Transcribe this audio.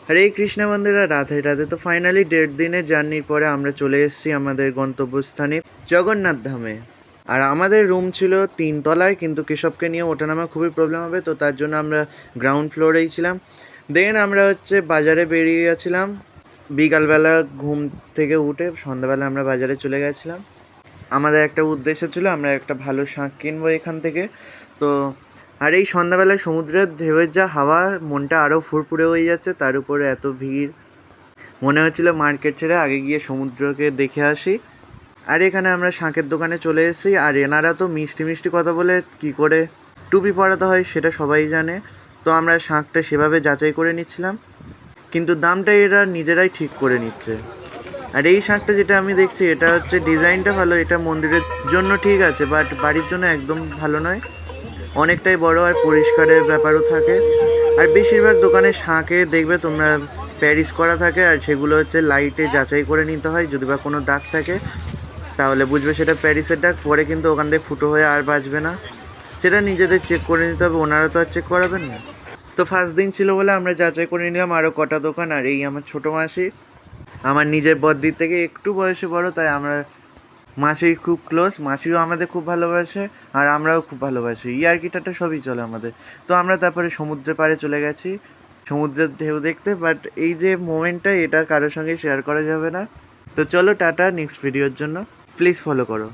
হরে কৃষ্ণ বন্ধুরা, রাধে রাধে। তো ফাইনালি 1.5 দিনের জার্নির পরে আমরা চলে এসেছি আমাদের গন্তব্যস্থানে জগন্নাথ ধামে। আর আমাদের রুম ছিল 3 তলায়, কিন্তু কেশবকে নিয়ে ওঠানামা খুবই প্রবলেম হবে, তো তার জন্য আমরা গ্রাউন্ড ফ্লোরেই ছিলাম। দেন আমরা বাজারে বেরিয়ে গেছিলাম। বিকালবেলা ঘুম থেকে উঠে সন্ধ্যাবেলা আমরা বাজারে চলে গেছিলাম। আমাদের একটা উদ্দেশ্য ছিল, আমরা একটা ভালো শাঁখ কিনবো এখান থেকে। তো আর এই সন্ধ্যাবেলায় সমুদ্রের ঢেউয়ের যা হাওয়া, মনটা আরও ফুরফুরে হয়ে যাচ্ছে। তার উপরে এত ভিড়, মনে হচ্ছিল মার্কেট ছেড়ে আগে গিয়ে সমুদ্রকে দেখে আসি। আর এখানে আমরা শাঁখের দোকানে চলে এসেছি। আর এনারা তো মিষ্টি মিষ্টি কথা বলে কী করে টুপি পরাতে হয় সেটা সবাই জানে। তো আমরা শাঁখটা সেভাবে যাচাই করে নিচ্ছিলাম, কিন্তু দামটা এরা নিজেরাই ঠিক করে নিচ্ছে। আর এই শাঁখটা যেটা আমি দেখছি, এটা ডিজাইনটা ভালো, এটা মন্দিরের জন্য ঠিক আছে, বাট বাড়ির জন্য একদম ভালো নয়। অনেকটাই বড় আর পরিষ্কারের ব্যাপারও থাকে। আর বেশিরভাগ দোকানে শাঁখে দেখবে তোমরা প্যারিস করা থাকে, আর সেগুলো লাইটে যাচাই করে নিতে হয়। যদি বা কোনো দাগ থাকে তাহলে বুঝবে সেটা প্যারিসের দাগ, পরে কিন্তু ওখান থেকে ফুটো হয়ে আর বাঁচবে না। সেটা নিজেদের চেক করে নিতে হবে, ওনারা তো আর চেক করাবেন না। তো ফার্স্ট দিন ছিল বলে আমরা যাচাই করে নিলাম আরও কটা দোকান। আর এই আমার ছোটো মাসি, আমার নিজের বদ্দির থেকে একটু বয়সে বড়, তাই আমরা মাসির খুব ক্লোজ। মাসিও আমাদের খুব ভালোবাসে আর আমরাও খুব ভালোবাসি, ইয়ার্কিটাটা সবই চলে আমাদের। তো আমরা তারপরে সমুদ্রের পাড়ে চলে গেছি সমুদ্রের ঢেউ দেখতে। বাট এই যে মোমেন্টটা, এটা কারোর সঙ্গে শেয়ার করা যাবে না। তো চলো টাটা, নেক্সট ভিডিওর জন্য প্লিজ ফলো করো।